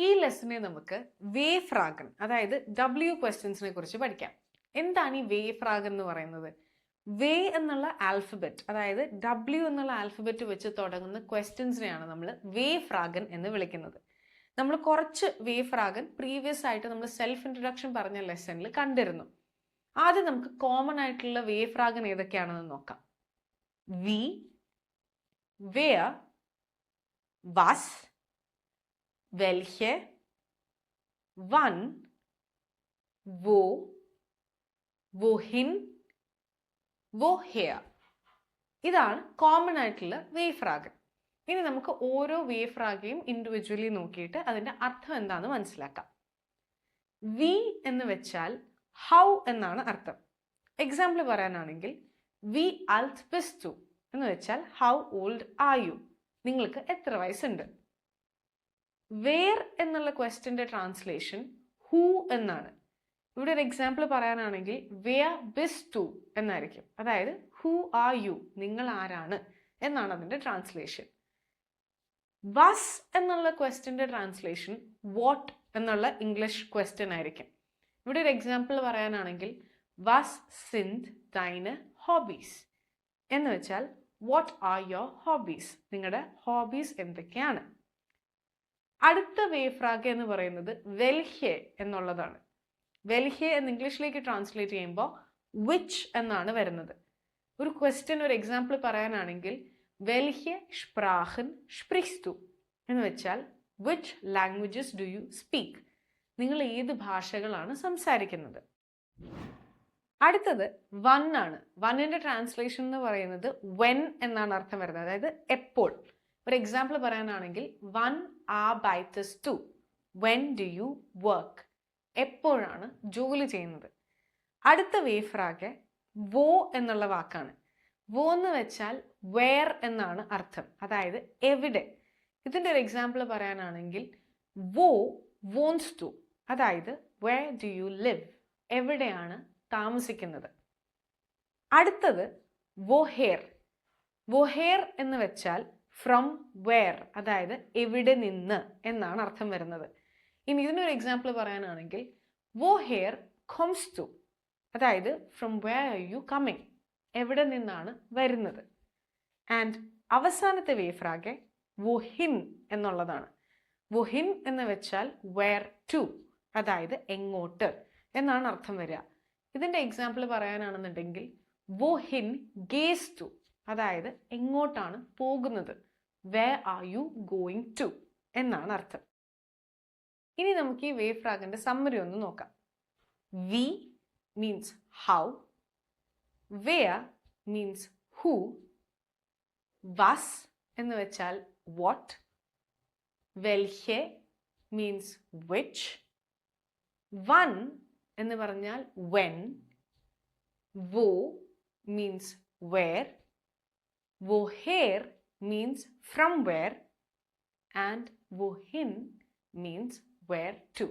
ഈ ലെസനെ നമുക്ക് വേ ഫ്രാഗൻ അതായത് W ക്വസ്റ്റ്യൻസിനെ കുറിച്ച് പഠിക്കാം. എന്താണ് ഈ വേ ഫ്രാഗൻ എന്ന് പറയുന്നത്? വേ എന്നുള്ള ആൽഫബറ്റ് അതായത് W എന്നുള്ള ആൽഫബറ്റ് വെച്ച് തുടങ്ങുന്ന ക്വസ്റ്റ്യൻസിനെയാണ് നമ്മൾ വേ ഫ്രാഗൻ എന്ന് വിളിക്കുന്നത്. നമ്മൾ കുറച്ച് വേ ഫ്രാഗൻ പ്രീവിയസ് ആയിട്ട് നമ്മൾ സെൽഫ് ഇൻട്രൊഡക്ഷൻ പറഞ്ഞ ലെസണിൽ കണ്ടിരുന്നു. ആദ്യം നമുക്ക് കോമൺ ആയിട്ടുള്ള വേ ഫ്രാഗൻ ഏതൊക്കെയാണെന്ന് നോക്കാം. വി, വേർ, വാസ്, welche, wann, wo, wohin, woher. ഇതാണ് കോമൺ ആയിട്ടുള്ള വേ ഫ്രാഗൻ. ഇനി നമുക്ക് ഓരോ വേ ഫ്രാഗയും ഇൻഡിവിജ്വലി നോക്കിയിട്ട് അതിന്റെ അർത്ഥം എന്താണെന്ന് മനസ്സിലാക്കാം. വി എന്ന് വെച്ചാൽ ഹൗ എന്നാണ് അർത്ഥം. എക്സാമ്പിൾ പറയാനാണെങ്കിൽ വി alt bist du എന്ന് വെച്ചാൽ ഹൗ ഓൾഡ് ആർ യു, നിങ്ങൾക്ക് എത്ര വയസ്സുണ്ട്. വേർ എന്നുള്ള ക്വസ്റ്റ്യന്റെ ട്രാൻസ്ലേഷൻ ഹൂ എന്നാണ്. ഇവിടെ ഒരു എക്സാമ്പിൾ പറയാനാണെങ്കിൽ വേർ ബിസ്റ്റ് ടു എന്നായിരിക്കും. അതായത് ഹൂ ആർ യു, നിങ്ങൾ ആരാണ് എന്നാണ് അതിന്റെ ട്രാൻസ്ലേഷൻ. വാസ് എന്നുള്ള ക്വസ്റ്റ്യന്റെ ട്രാൻസ്ലേഷൻ വാട്ട് എന്നുള്ള ഇംഗ്ലീഷ് ക്വസ്റ്റ്യൻ ആയിരിക്കും. ഇവിടെ ഒരു എക്സാമ്പിൾ പറയാനാണെങ്കിൽ വാസ് സിൻഡ് ദൈന ഹോബീസ് എന്ന് വെച്ചാൽ വാട്ട് ആർ യുവർ ഹോബീസ്, നിങ്ങളുടെ ഹോബീസ് എന്തൊക്കെയാണ്. അടുത്ത വേ ഫ്രാഗ് എന്ന് പറയുന്നത് വെൽഹെ എന്നുള്ളതാണ്. വെൽഹെ എന്ന് ഇംഗ്ലീഷിലേക്ക് ട്രാൻസ്ലേറ്റ് ചെയ്യുമ്പോൾ വിച്ച് എന്നാണ് വരുന്നത്. ഒരു ക്വസ്റ്റ്യൻ ഒരു എക്സാമ്പിൾ പറയാനാണെങ്കിൽ വെൽഹെ സ്പ്രാഹൻ സ്പ്രിchst du എന്ന് വെച്ചാൽ which languages do you speak, നിങ്ങൾ ഏത് ഭാഷകളാണ് സംസാരിക്കുന്നത്. അടുത്തത് വൺ ആണ്. വണ്ണിന്റെ ട്രാൻസ്ലേഷൻ എന്ന് പറയുന്നത് വെൻ എന്നാണ് അർത്ഥം വരുന്നത്, അതായത് എപ്പോൾ. ഒരു എക്സാമ്പിൾ പറയാനാണെങ്കിൽ one arbeitest du, when do you work, എപ്പോഴാണ് ജോലി ചെയ്യുന്നത്. അടുത്ത വേ ഫ്രാഗ് വോ എന്നുള്ള വാക്കാണ്. വോ എന്ന് വെച്ചാൽ വേർ എന്നാണ് അർത്ഥം, അതായത് എവിടെ. ഇതിൻ്റെ ഒരു എക്സാമ്പിൾ പറയാനാണെങ്കിൽ വോ വോൺസ് ടു, അതായത് where do you live, എവിടെയാണ് താമസിക്കുന്നത്. അടുത്തത് വോഹേർ. വോഹേർ എന്ന് വെച്ചാൽ ഫ്രം വേർ, അതായത് എവിടെ നിന്ന് എന്നാണ് അർത്ഥം വരുന്നത്. ഇനി ഇതിനൊരു എക്സാമ്പിൾ പറയാനാണെങ്കിൽ വോഹേർ കോംസ് ടു, അതായത് from where are you coming, എവിടെ നിന്നാണ് വരുന്നത്. ആൻഡ് അവസാനത്തെ വേ ഫ്രാഗ് വോഹിൻ എന്നുള്ളതാണ്. വോഹിൻ എന്ന് വെച്ചാൽ വേർ ടു, അതായത് എങ്ങോട്ട് എന്നാണ് അർത്ഥം വരിക. ഇതിൻ്റെ എക്സാമ്പിൾ പറയാനാണെന്നുണ്ടെങ്കിൽ വോഹിൻ ഗേസ് ടു, അതായത് എങ്ങോട്ടാണ് പോകുന്നത്, where are you going to എന്നാണ് അർത്ഥം. ഇനി നമുക്ക് ഈ വേ ഫ്രാഗിന്റെ സമ്മറി ഒന്ന് നോക്കാം. വി മീൻസ് ഹൗ, വേർ മീൻസ് ഹൂ, വാസ് എന്ന് വെച്ചാൽ വാട്ട്, വെൽഹെ മീൻസ് വിച്ച്, വൺ എന്ന് പറഞ്ഞാൽ വെൻ, വോ means where, woher means from where, and wohin means where to.